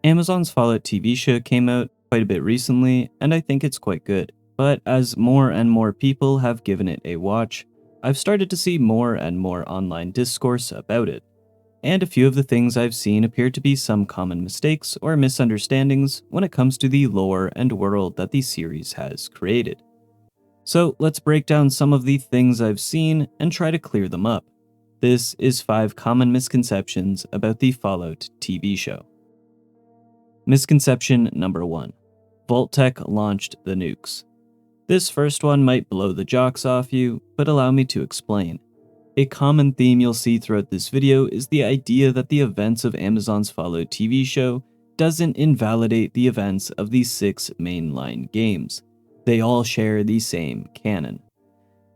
Amazon's Fallout TV show came out quite a bit recently, and I think it's quite good. But as more and more people have given it a watch, I've started to see more and more online discourse about it. And a few of the things I've seen appear to be some common mistakes or misunderstandings when it comes to the lore and world that the series has created. So let's break down some of the things I've seen and try to clear them up. This is 5 common misconceptions about the Fallout TV show. Misconception number 1. Vault-Tec launched the nukes. This first one might blow the jocks off you, but allow me to explain. A common theme you'll see throughout this video is the idea that the events of Amazon's Fallout TV show doesn't invalidate the events of the 6 mainline games. They all share the same canon.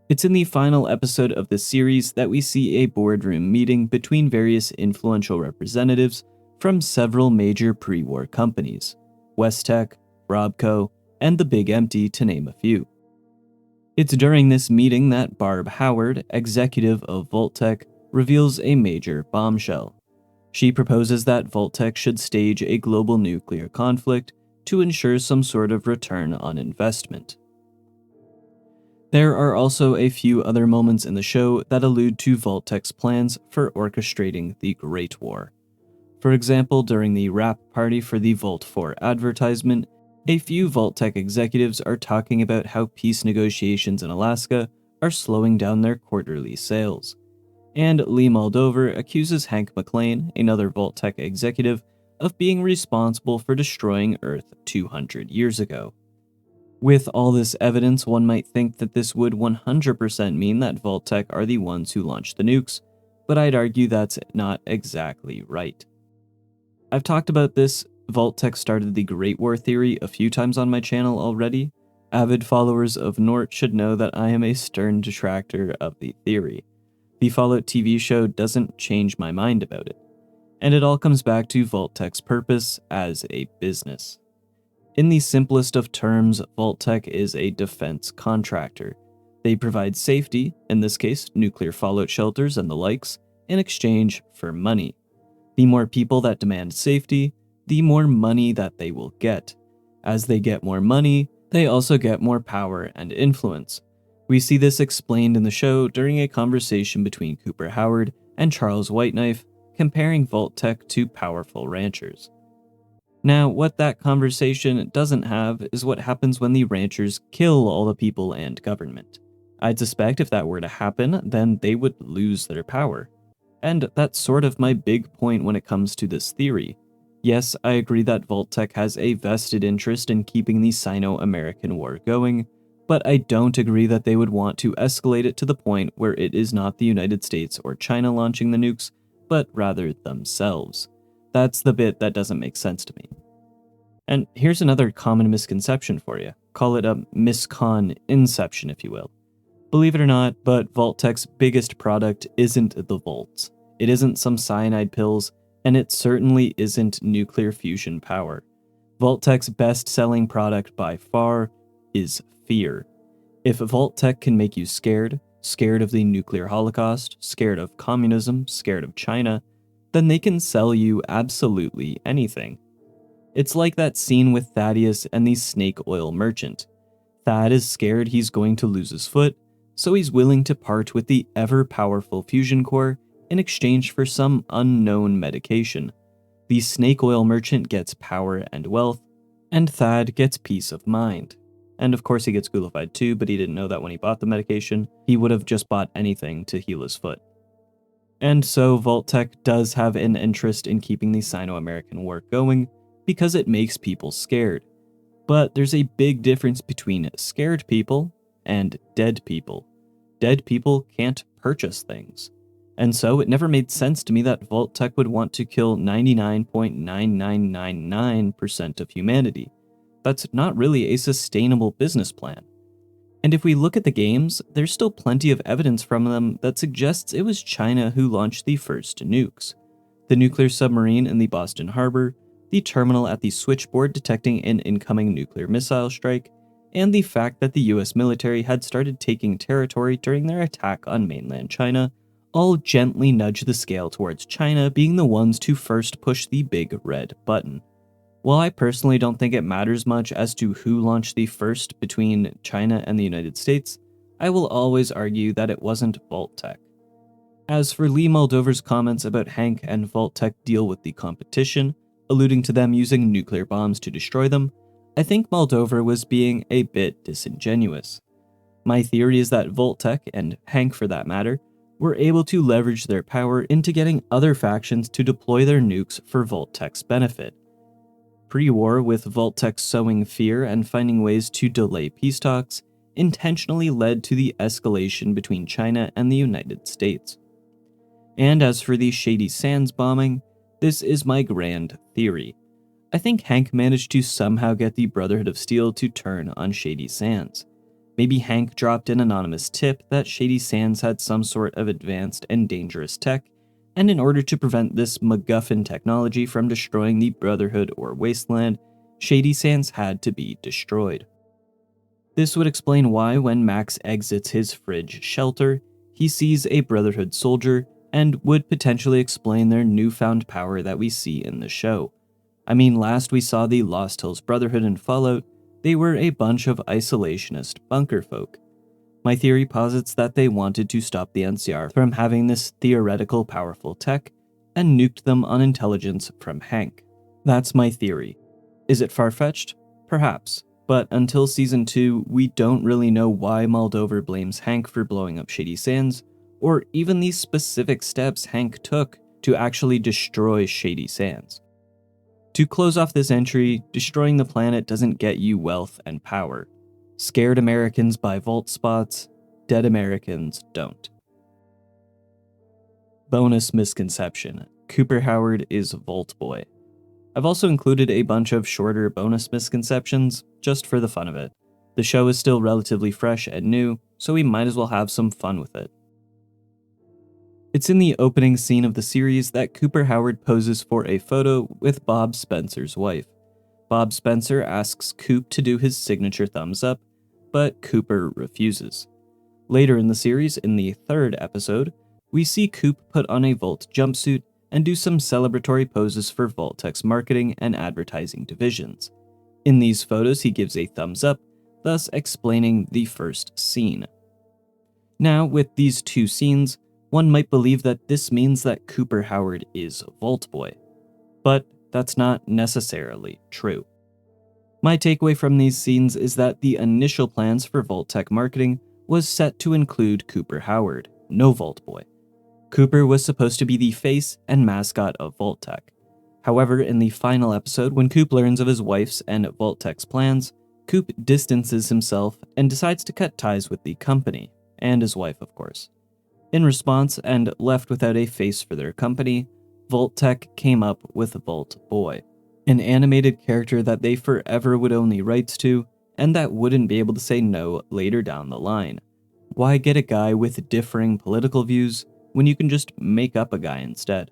It's in the final episode of the series that we see a boardroom meeting between various influential representatives from several major pre-war companies, West-Tec, Robco, and the Big Empty to name a few. It's during this meeting that Barb Howard, executive of Vault-Tec, reveals a major bombshell. She proposes that Vault-Tec should stage a global nuclear conflict to ensure some sort of return on investment. There are also a few other moments in the show that allude to Vault-Tec's plans for orchestrating the Great War. For example, during the wrap party for the Vault 4 advertisement, a few Vault-Tec executives are talking about how peace negotiations in Alaska are slowing down their quarterly sales. And Lee Moldover accuses Hank McClain, another Vault-Tec executive, of being responsible for destroying Earth 200 years ago. With all this evidence, one might think that this would 100% mean that Vault-Tec are the ones who launched the nukes, but I'd argue that's not exactly right. I've talked about this Vault-Tec started the Great War theory a few times on my channel already. Avid followers of Nort should know that I am a stern detractor of the theory. The Fallout TV show doesn't change my mind about it. And it all comes back to Vault-Tec's purpose as a business. In the simplest of terms, Vault-Tec is a defense contractor. They provide safety, in this case nuclear fallout shelters and the likes, in exchange for money. The more people that demand safety, the more money that they will get. As they get more money, they also get more power and influence. We see this explained in the show during a conversation between Cooper Howard and Charles Whiteknife, comparing Vault-Tec to powerful ranchers. Now, what that conversation doesn't have is what happens when the ranchers kill all the people and government. I'd suspect if that were to happen, then they would lose their power. And that's sort of my big point when it comes to this theory. Yes, I agree that Vault-Tec has a vested interest in keeping the Sino-American War going, but I don't agree that they would want to escalate it to the point where it is not the United States or China launching the nukes, but rather themselves. That's the bit that doesn't make sense to me. And here's another common misconception for you. Call it a misconception, if you will. Believe it or not, but Vault-Tec's biggest product isn't the Vaults. It isn't some cyanide pills, and it certainly isn't nuclear fusion power. Vault-Tec's best-selling product by far is fear. If Vault-Tec can make you scared of the nuclear holocaust, scared of communism, scared of China, then they can sell you absolutely anything. It's like that scene with Thaddeus and the snake oil merchant. Thad is scared he's going to lose his foot, so he's willing to part with the ever-powerful fusion core in exchange for some unknown medication. The snake oil merchant gets power and wealth, and Thad gets peace of mind. And of course he gets ghoulified too, but he didn't know that when he bought the medication. He would have just bought anything to heal his foot. And so Vault-Tec does have an interest in keeping the Sino-American War going because it makes people scared. But there's a big difference between scared people and dead people. Dead people can't purchase things. And so it never made sense to me that Vault-Tec would want to kill 99.9999% of humanity. That's not really a sustainable business plan. And if we look at the games, there's still plenty of evidence from them that suggests it was China who launched the first nukes. The nuclear submarine in the Boston Harbor, the terminal at the switchboard detecting an incoming nuclear missile strike, and the fact that the US military had started taking territory during their attack on mainland China, all gently nudge the scale towards China being the ones to first push the big red button. While I personally don't think it matters much as to who launched the first between China and the United States, I will always argue that it wasn't Vault-Tec. As for Lee Moldover's comments about Hank and Vault-Tec deal with the competition, alluding to them using nuclear bombs to destroy them, I think Moldover was being a bit disingenuous. My theory is that Vault-Tec, and Hank for that matter, were able to leverage their power into getting other factions to deploy their nukes for Vault-Tec's benefit. Pre-war, with Vault-Tec sowing fear and finding ways to delay peace talks, intentionally led to the escalation between China and the United States. And as for the Shady Sands bombing, this is my grand theory. I think Hank managed to somehow get the Brotherhood of Steel to turn on Shady Sands. Maybe Hank dropped an anonymous tip that Shady Sands had some sort of advanced and dangerous tech, and in order to prevent this MacGuffin technology from destroying the Brotherhood or Wasteland, Shady Sands had to be destroyed. This would explain why when Max exits his fridge shelter, he sees a Brotherhood soldier, and would potentially explain their newfound power that we see in the show. I mean, last we saw the Lost Hills Brotherhood in Fallout, they were a bunch of isolationist bunker folk. My theory posits that they wanted to stop the NCR from having this theoretical powerful tech, and nuked them on intelligence from Hank. That's my theory. Is it far-fetched? Perhaps. But until Season 2, we don't really know why Moldover blames Hank for blowing up Shady Sands, or even the specific steps Hank took to actually destroy Shady Sands. To close off this entry, destroying the planet doesn't get you wealth and power. Scared Americans buy vault spots, dead Americans don't. Bonus misconception: Cooper Howard is Vault Boy. I've also included a bunch of shorter bonus misconceptions, just for the fun of it. The show is still relatively fresh and new, so we might as well have some fun with it. It's in the opening scene of the series that Cooper Howard poses for a photo with Bob Spencer's wife. Bob Spencer asks Coop to do his signature thumbs up, but Cooper refuses. Later in the series, in the third episode, we see Coop put on a Vault jumpsuit and do some celebratory poses for Vault-Tec's marketing and advertising divisions. In these photos, he gives a thumbs up, thus explaining the first scene. Now, with these two scenes, one might believe that this means that Cooper Howard is Vault Boy, but that's not necessarily true. My takeaway from these scenes is that the initial plans for Vault-Tec marketing was set to include Cooper Howard, no Vault Boy. Cooper was supposed to be the face and mascot of Vault-Tec. However, in the final episode, when Coop learns of his wife's and Vault-Tec's plans, Coop distances himself and decides to cut ties with the company, and his wife, of course. In response, and left without a face for their company, Vault-Tec came up with Vault Boy, an animated character that they forever would own the rights to, and that wouldn't be able to say no later down the line. Why get a guy with differing political views when you can just make up a guy instead?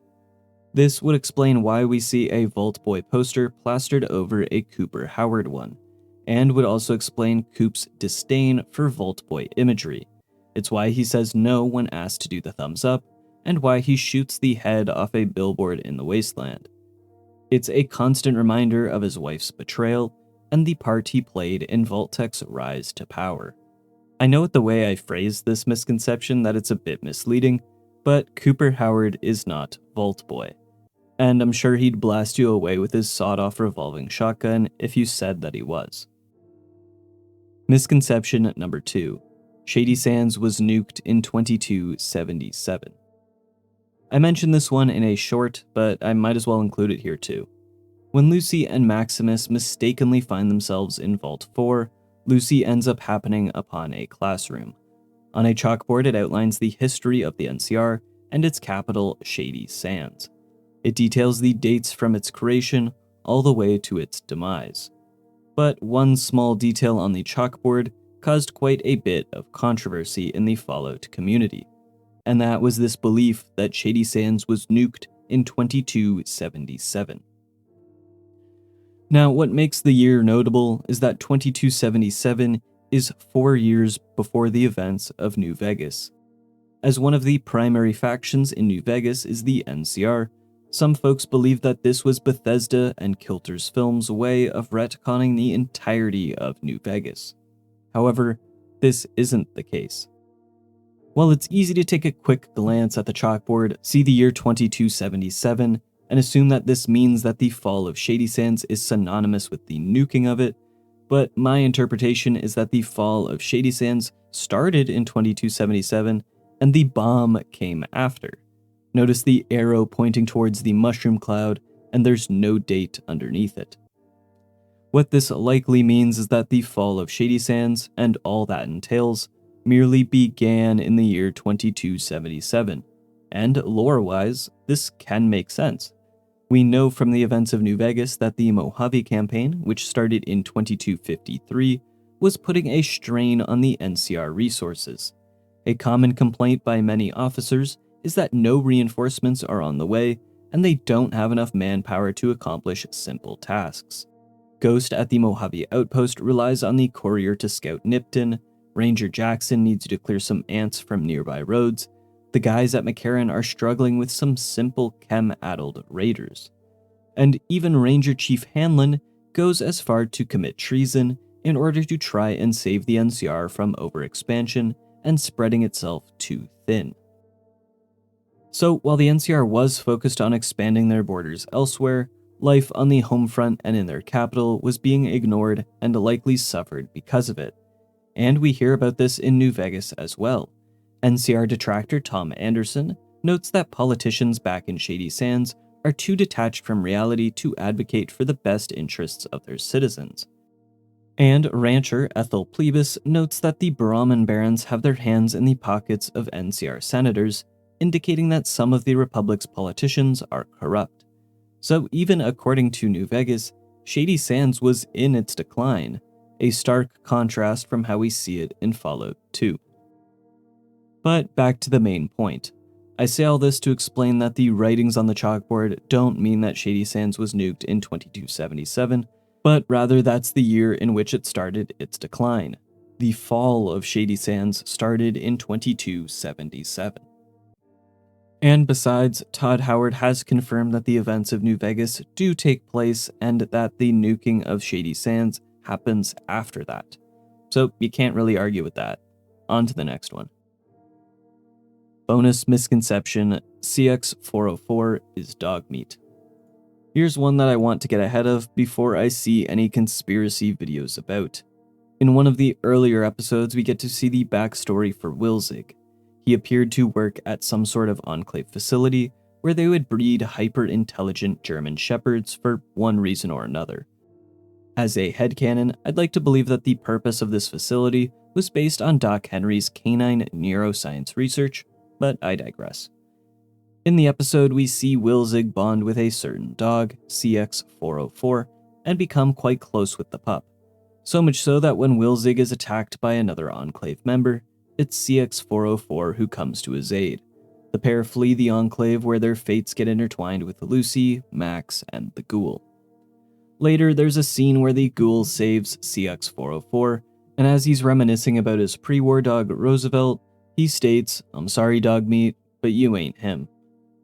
This would explain why we see a Vault Boy poster plastered over a Cooper Howard one, and would also explain Coop's disdain for Vault Boy imagery. It's why he says no when asked to do the thumbs up, and why he shoots the head off a billboard in the Wasteland. It's a constant reminder of his wife's betrayal, and the part he played in Vault-Tec's rise to power. I know with the way I phrased this misconception that it's a bit misleading, but Cooper Howard is not Vault Boy. And I'm sure he'd blast you away with his sawed-off revolving shotgun if you said that he was. Misconception number 2. Shady Sands was nuked in 2277. I mentioned this one in a short, but I might as well include it here too. When Lucy and Maximus mistakenly find themselves in Vault 4, Lucy ends up happening upon a classroom. On a chalkboard, it outlines the history of the NCR and its capital, Shady Sands. It details the dates from its creation all the way to its demise. But one small detail on the chalkboard caused quite a bit of controversy in the Fallout community, and that was this belief that Shady Sands was nuked in 2277. Now, what makes the year notable is that 2277 is 4 years before the events of New Vegas. As one of the primary factions in New Vegas is the NCR, Some folks believe that this was Bethesda and Kilter's Films' way of retconning the entirety of New Vegas. However, this isn't the case. While it's easy to take a quick glance at the chalkboard, see the year 2277, and assume that this means that the fall of Shady Sands is synonymous with the nuking of it, but my interpretation is that the fall of Shady Sands started in 2277 and the bomb came after. Notice the arrow pointing towards the mushroom cloud, and there's no date underneath it. What this likely means is that the fall of Shady Sands, and all that entails, merely began in the year 2277, and lore-wise, this can make sense. We know from the events of New Vegas that the Mojave campaign, which started in 2253, was putting a strain on the NCR resources. A common complaint by many officers is that no reinforcements are on the way, and they don't have enough manpower to accomplish simple tasks. Ghost at the Mojave outpost relies on the courier to scout Nipton, Ranger Jackson needs to clear some ants from nearby roads, the guys at McCarran are struggling with some simple chem-addled raiders. And even Ranger Chief Hanlon goes as far to commit treason in order to try and save the NCR from overexpansion and spreading itself too thin. So while the NCR was focused on expanding their borders elsewhere, life on the home front and in their capital was being ignored and likely suffered because of it. And we hear about this in New Vegas as well. NCR detractor Tom Anderson notes that politicians back in Shady Sands are too detached from reality to advocate for the best interests of their citizens. And rancher Ethel Plebis notes that the Brahmin barons have their hands in the pockets of NCR senators, indicating that some of the Republic's politicians are corrupt. So even according to New Vegas, Shady Sands was in its decline, a stark contrast from how we see it in Fallout 2. But back to the main point. I say all this to explain that the writings on the chalkboard don't mean that Shady Sands was nuked in 2277, but rather that's the year in which it started its decline. The fall of Shady Sands started in 2277. And besides, Todd Howard has confirmed that the events of New Vegas do take place and that the nuking of Shady Sands happens after that. So you can't really argue with that. On to the next one. Bonus misconception, CX-404 is dog meat. Here's one that I want to get ahead of before I see any conspiracy videos about. In one of the earlier episodes, we get to see the backstory for Wilzig. He appeared to work at some sort of enclave facility where they would breed hyper-intelligent German shepherds for one reason or another. As a headcanon, I'd like to believe that the purpose of this facility was based on Doc Henry's canine neuroscience research, but I digress. In the episode, we see Wilzig bond with a certain dog, CX-404, and become quite close with the pup. So much so that when Wilzig is attacked by another Enclave member, it's CX-404 who comes to his aid. The pair flee the Enclave where their fates get intertwined with Lucy, Max, and the Ghoul. Later, there's a scene where the Ghoul saves CX-404, and as he's reminiscing about his pre-war dog Roosevelt, he states, "I'm sorry, Dogmeat, but you ain't him."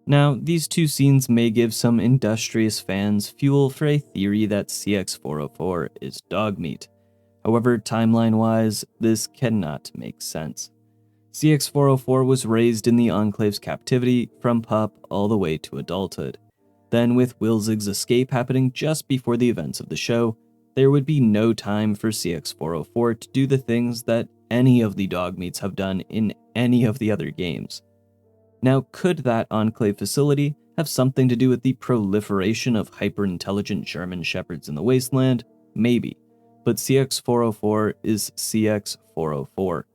Now, these two scenes may give some industrious fans fuel for a theory that CX-404 is Dogmeat. However, timeline-wise, this cannot make sense. CX-404 was raised in the Enclave's captivity from pup all the way to adulthood. Then, with Wilzig's escape happening just before the events of the show, there would be no time for CX-404 to do the things that any of the Dogmeats have done in any of the other games. Now, could that Enclave facility have something to do with the proliferation of hyper-intelligent German shepherds in the Wasteland? Maybe. But CX-404 is CX-404.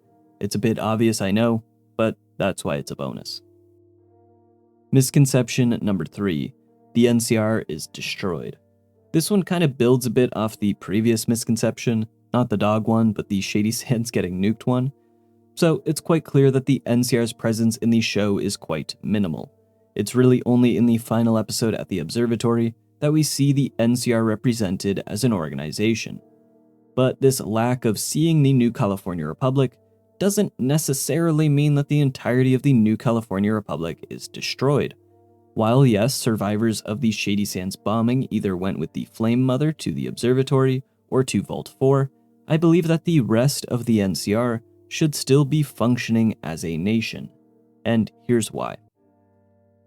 It's a bit obvious, I know, but that's why it's a bonus. Misconception number 3. The NCR is destroyed. This one kind of builds a bit off the previous misconception, not the dog one, but the Shady Sands getting nuked one. So it's quite clear that the NCR's presence in the show is quite minimal. It's really only in the final episode at the observatory that we see the NCR represented as an organization. But this lack of seeing the New California Republic doesn't necessarily mean that the entirety of the New California Republic is destroyed. While yes, survivors of the Shady Sands bombing either went with the Flame Mother to the observatory or to Vault 4, I believe that the rest of the NCR should still be functioning as a nation. And here's why.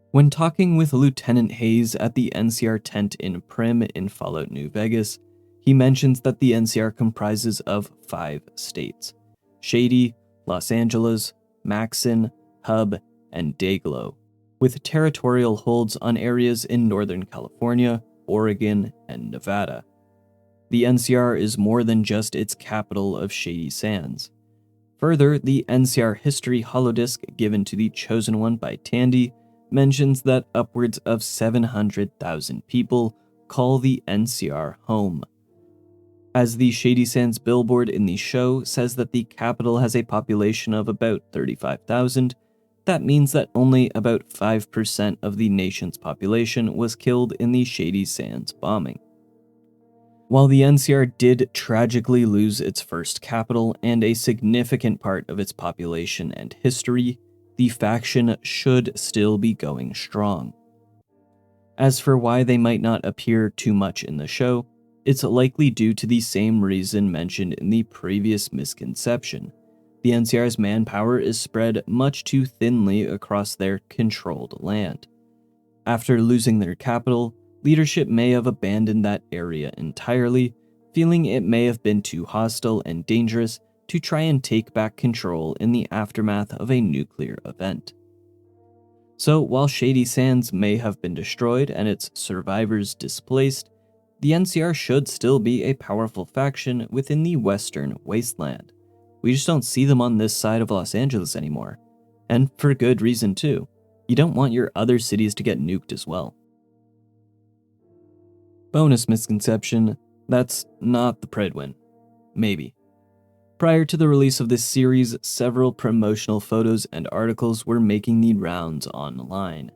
When talking with Lieutenant Hayes at the NCR tent in Prim in Fallout New Vegas, he mentions that the NCR comprises of 5 states: Shady, Los Angeles, Maxon, Hub, and Dayglow, with territorial holds on areas in Northern California, Oregon, and Nevada. The NCR is more than just its capital of Shady Sands. Further, the NCR history holodisc given to the Chosen One by Tandy mentions that upwards of 700,000 people call the NCR home. As the Shady Sands billboard in the show says that the capital has a population of about 35,000, that means that only about 5% of the nation's population was killed in the Shady Sands bombing. While the NCR did tragically lose its first capital and a significant part of its population and history, the faction should still be going strong. As for why they might not appear too much in the show, it's likely due to the same reason mentioned in the previous misconception. The NCR's manpower is spread much too thinly across their controlled land. After losing their capital, leadership may have abandoned that area entirely, feeling it may have been too hostile and dangerous to try and take back control in the aftermath of a nuclear event. So while Shady Sands may have been destroyed and its survivors displaced, the NCR should still be a powerful faction within the Western Wasteland. We just don't see them on this side of Los Angeles anymore. And for good reason too. You don't want your other cities to get nuked as well. Bonus misconception, that's not the Prydwen. Maybe. Prior to the release of this series, several promotional photos and articles were making the rounds online.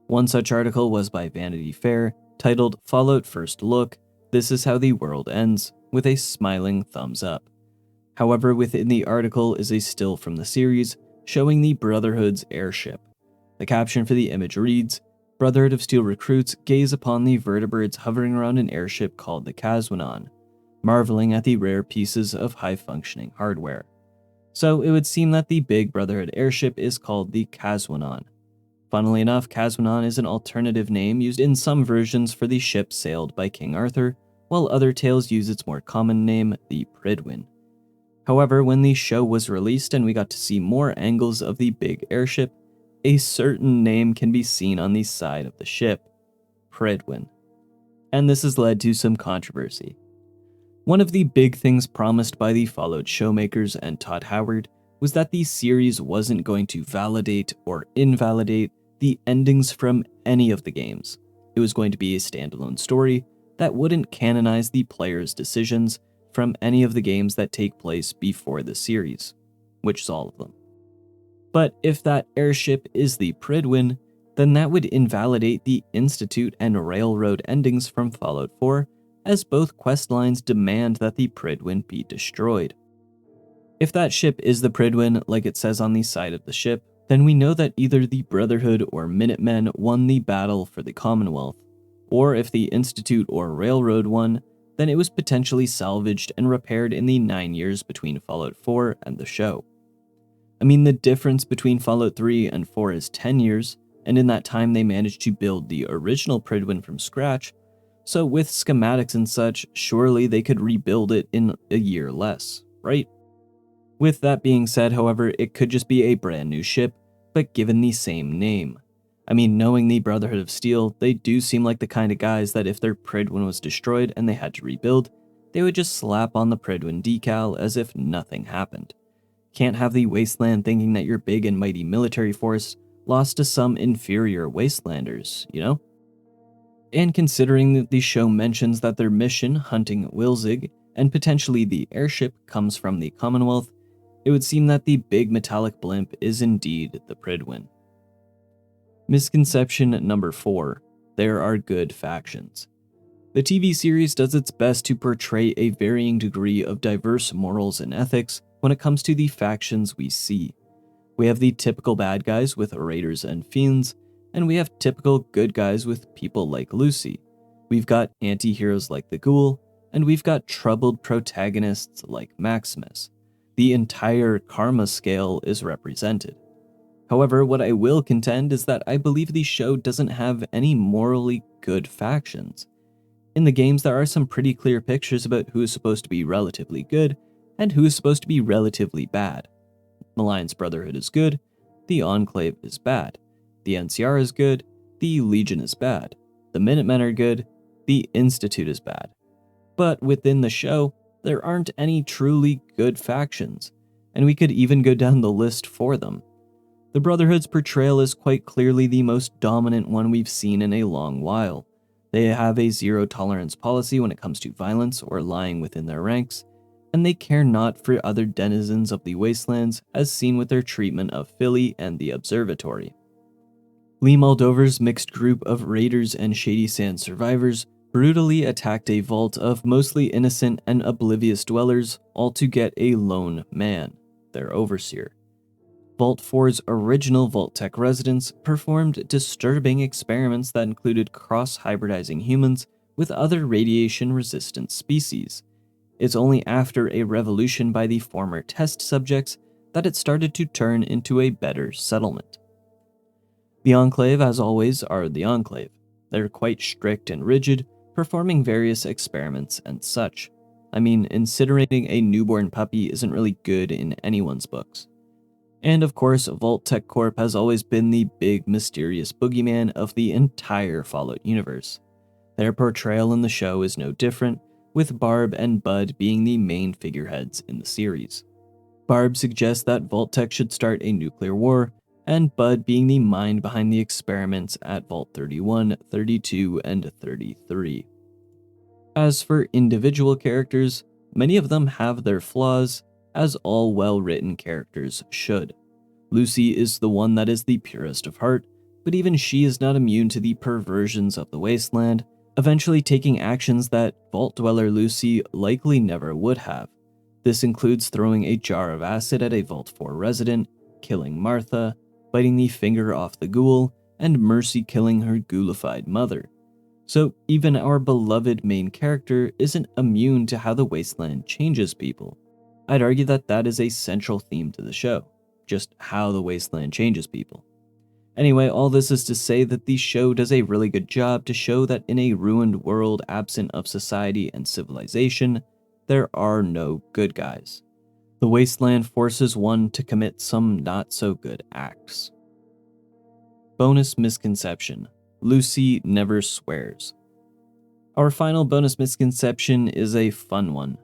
One such article was by Vanity Fair, titled Fallout First Look, This is How the World Ends, with a smiling thumbs up. However, within the article is a still from the series, showing the Brotherhood's airship. The caption for the image reads, Brotherhood of Steel recruits gaze upon the vertebrates hovering around an airship called the Caswanon, marveling at the rare pieces of high-functioning hardware. So it would seem that the big Brotherhood airship is called the Caswanon. Funnily enough, Caswanon is an alternative name used in some versions for the ship sailed by King Arthur, while other tales use its more common name, the Prydwen. However, when the show was released and we got to see more angles of the big airship, a certain name can be seen on the side of the ship, Prydwen. And this has led to some controversy. One of the big things promised by the Fallout showmakers and Todd Howard was that the series wasn't going to validate or invalidate the endings from any of the games. It was going to be a standalone story that wouldn't canonize the player's decisions from any of the games that take place before the series, which is all of them. But if that airship is the Prydwen, then that would invalidate the Institute and Railroad endings from Fallout 4, as both questlines demand that the Prydwen be destroyed. If that ship is the Prydwen, like it says on the side of the ship, then we know that either the Brotherhood or Minutemen won the battle for the Commonwealth, or if the Institute or Railroad won, then it was potentially salvaged and repaired in the 9 years between Fallout 4 and the show. I mean, the difference between Fallout 3 and 4 is 10 years, and in that time they managed to build the original Prydwen from scratch, so with schematics and such, surely they could rebuild it in a year less, right? With that being said, however, it could just be a brand new ship, but given the same name. I mean, knowing the Brotherhood of Steel, they do seem like the kind of guys that if their Prydwen was destroyed and they had to rebuild, they would just slap on the Prydwen decal as if nothing happened. Can't have the Wasteland thinking that your big and mighty military force lost to some inferior Wastelanders, you know? And considering that the show mentions that their mission, hunting Wilzig, and potentially the airship comes from the Commonwealth, it would seem that the big metallic blimp is indeed the Prydwen. Misconception number 4. There are good factions. The TV series does its best to portray a varying degree of diverse morals and ethics when it comes to the factions we see. We have the typical bad guys with raiders and fiends, and we have typical good guys with people like Lucy. We've got anti-heroes like the Ghoul, and we've got troubled protagonists like Maximus. The entire karma scale is represented. However, what I will contend is that I believe the show doesn't have any morally good factions. In the games, there are some pretty clear pictures about who is supposed to be relatively good and who is supposed to be relatively bad. Alliance Brotherhood is good, the Enclave is bad, the NCR is good, the Legion is bad, the Minutemen are good, the Institute is bad. But within the show, there aren't any truly good factions, and we could even go down the list for them. The Brotherhood's portrayal is quite clearly the most dominant one we've seen in a long while. They have a zero-tolerance policy when it comes to violence or lying within their ranks, and they care not for other denizens of the Wastelands as seen with their treatment of Philly and the Observatory. Lee Moldover's mixed group of raiders and Shady Sands survivors brutally attacked a vault of mostly innocent and oblivious dwellers, all to get a lone man, their overseer. Vault 4's original Vault-Tec residents performed disturbing experiments that included cross-hybridizing humans with other radiation-resistant species. It's only after a revolution by the former test subjects that it started to turn into a better settlement. The Enclave, as always, are the Enclave. They're quite strict and rigid, performing various experiments and such. I mean, incinerating a newborn puppy isn't really good in anyone's books. And of course, Vault-Tec Corp has always been the big mysterious boogeyman of the entire Fallout universe. Their portrayal in the show is no different, with Barb and Bud being the main figureheads in the series. Barb suggests that Vault-Tec should start a nuclear war, and Bud being the mind behind the experiments at Vault 31, 32, and 33. As for individual characters, many of them have their flaws, as all well-written characters should. Lucy is the one that is the purest of heart, but even she is not immune to the perversions of the Wasteland, eventually taking actions that Vault Dweller Lucy likely never would have. This includes throwing a jar of acid at a Vault 4 resident, killing Martha, biting the finger off the ghoul, and mercy killing her ghoulified mother. So even our beloved main character isn't immune to how the Wasteland changes people. I'd argue that that is a central theme to the show, just how the Wasteland changes people. Anyway, all this is to say that the show does a really good job to show that in a ruined world absent of society and civilization, there are no good guys. The Wasteland forces one to commit some not-so-good acts. Bonus misconception: Lucy never swears. Our final bonus misconception is a fun one.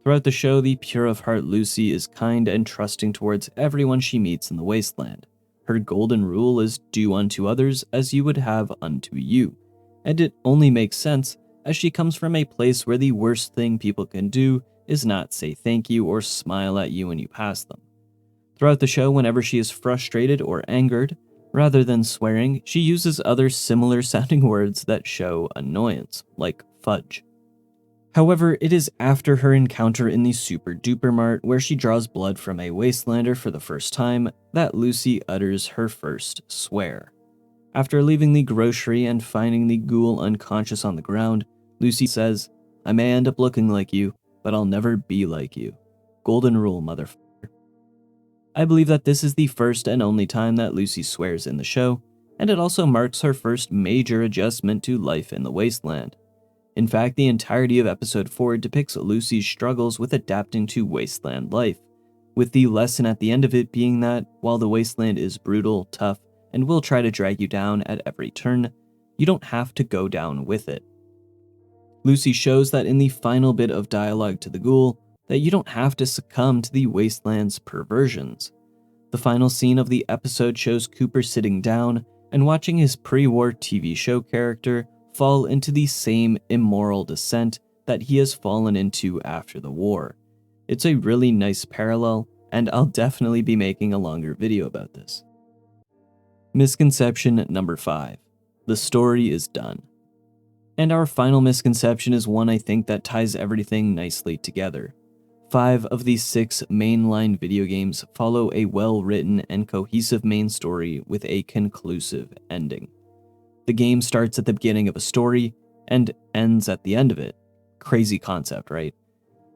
Throughout the show, the pure of heart Lucy is kind and trusting towards everyone she meets in the Wasteland. Her golden rule is do unto others as you would have unto you, and it only makes sense as she comes from a place where the worst thing people can do is not say thank you or smile at you when you pass them. Throughout the show, whenever she is frustrated or angered, rather than swearing, she uses other similar sounding words that show annoyance, like fudge. However, it is after her encounter in the Super Duper Mart where she draws blood from a Wastelander for the first time that Lucy utters her first swear. After leaving the grocery and finding the ghoul unconscious on the ground, Lucy says, "I may end up looking like you, but I'll never be like you. Golden rule, motherfucker." I believe that this is the first and only time that Lucy swears in the show, and it also marks her first major adjustment to life in the Wasteland. In fact, the entirety of Episode 4 depicts Lucy's struggles with adapting to Wasteland life, with the lesson at the end of it being that, while the Wasteland is brutal, tough, and will try to drag you down at every turn, you don't have to go down with it. Lucy shows that in the final bit of dialogue to the ghoul, that you don't have to succumb to the Wasteland's perversions. The final scene of the episode shows Cooper sitting down and watching his pre-war TV show character fall into the same immoral descent that he has fallen into after the war. It's a really nice parallel, and I'll definitely be making a longer video about this. Misconception number 5. The story is done. And our final misconception is one I think that ties everything nicely together. 5 of the 6 mainline video games follow a well-written and cohesive main story with a conclusive ending. The game starts at the beginning of a story and ends at the end of it. Crazy concept, right?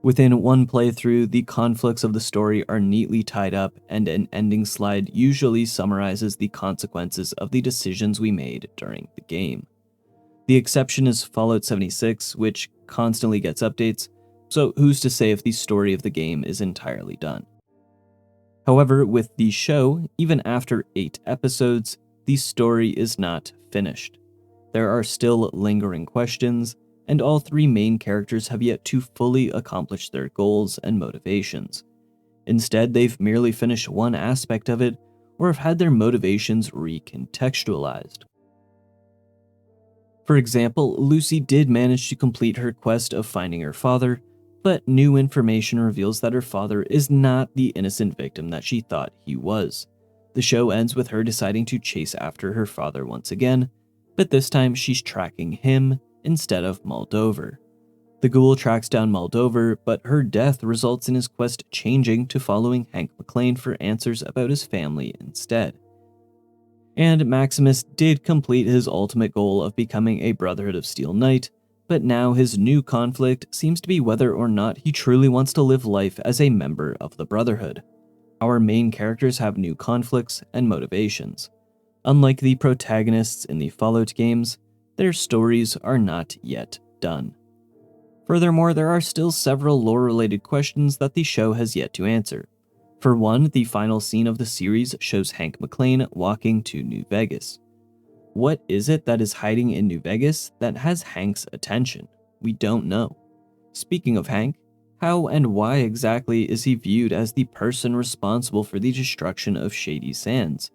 Within one playthrough, the conflicts of the story are neatly tied up, and an ending slide usually summarizes the consequences of the decisions we made during the game. The exception is Fallout 76, which constantly gets updates, so who's to say if the story of the game is entirely done? However, with the show, even after 8 episodes, the story is not finished. There are still lingering questions, and all 3 main characters have yet to fully accomplish their goals and motivations. Instead, they've merely finished one aspect of it, or have had their motivations recontextualized. For example, Lucy did manage to complete her quest of finding her father, but new information reveals that her father is not the innocent victim that she thought he was. The show ends with her deciding to chase after her father once again, but this time she's tracking him instead of Moldover. The ghoul tracks down Moldover, but her death results in his quest changing to following Hank McClane for answers about his family instead. And Maximus did complete his ultimate goal of becoming a Brotherhood of Steel Knight, but now his new conflict seems to be whether or not he truly wants to live life as a member of the Brotherhood. Our main characters have new conflicts and motivations. Unlike the protagonists in the Fallout games, their stories are not yet done. Furthermore, there are still several lore-related questions that the show has yet to answer. For one, the final scene of the series shows Hank McClane walking to New Vegas. What is it that is hiding in New Vegas that has Hank's attention? We don't know. Speaking of Hank, how and why exactly is he viewed as the person responsible for the destruction of Shady Sands?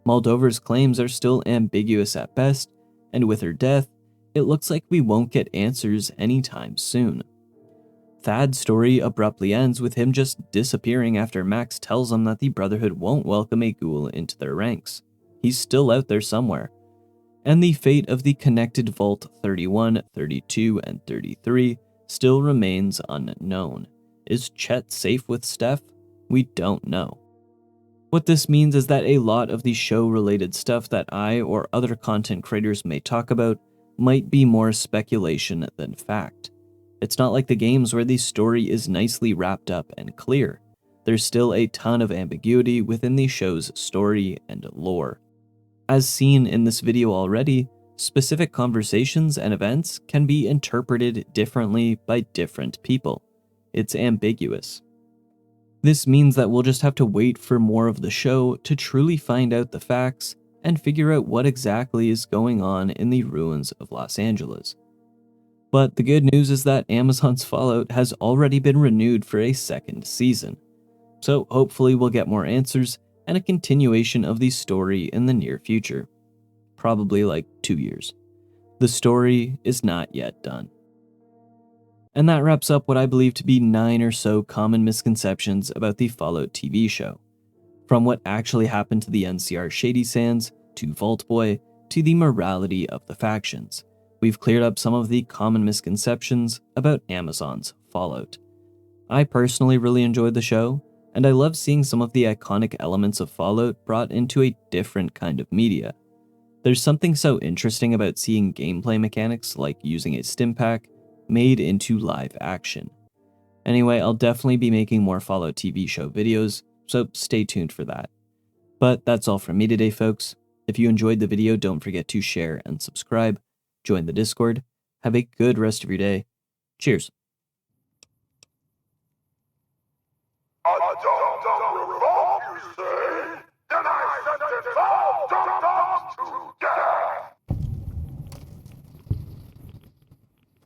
Moldover's claims are still ambiguous at best, and with her death, it looks like we won't get answers anytime soon. Thad's story abruptly ends with him just disappearing after Max tells him that the Brotherhood won't welcome a ghoul into their ranks. He's still out there somewhere. And the fate of the connected Vault 31, 32, and 33 still remains unknown. Is Chet safe with Steph? We don't know. What this means is that a lot of the show-related stuff that I or other content creators may talk about might be more speculation than fact. It's not like the games where the story is nicely wrapped up and clear. There's still a ton of ambiguity within the show's story and lore. As seen in this video already, specific conversations and events can be interpreted differently by different people. It's ambiguous. This means that we'll just have to wait for more of the show to truly find out the facts and figure out what exactly is going on in the ruins of Los Angeles. But the good news is that Amazon's Fallout has already been renewed for a second season. So hopefully we'll get more answers and a continuation of the story in the near future. Probably like 2 years. The story is not yet done. And that wraps up what I believe to be 9 or so common misconceptions about the Fallout TV show. From what actually happened to the NCR Shady Sands, to Vault Boy, to the morality of the factions, we've cleared up some of the common misconceptions about Amazon's Fallout. I personally really enjoyed the show, and I love seeing some of the iconic elements of Fallout brought into a different kind of media. There's something so interesting about seeing gameplay mechanics like using a stim pack made into live action. Anyway, I'll definitely be making more Fallout TV show videos, so stay tuned for that. But that's all from me today, folks. If you enjoyed the video, don't forget to share and subscribe, join the Discord, have a good rest of your day. Cheers. A dum-dum revolt, you say?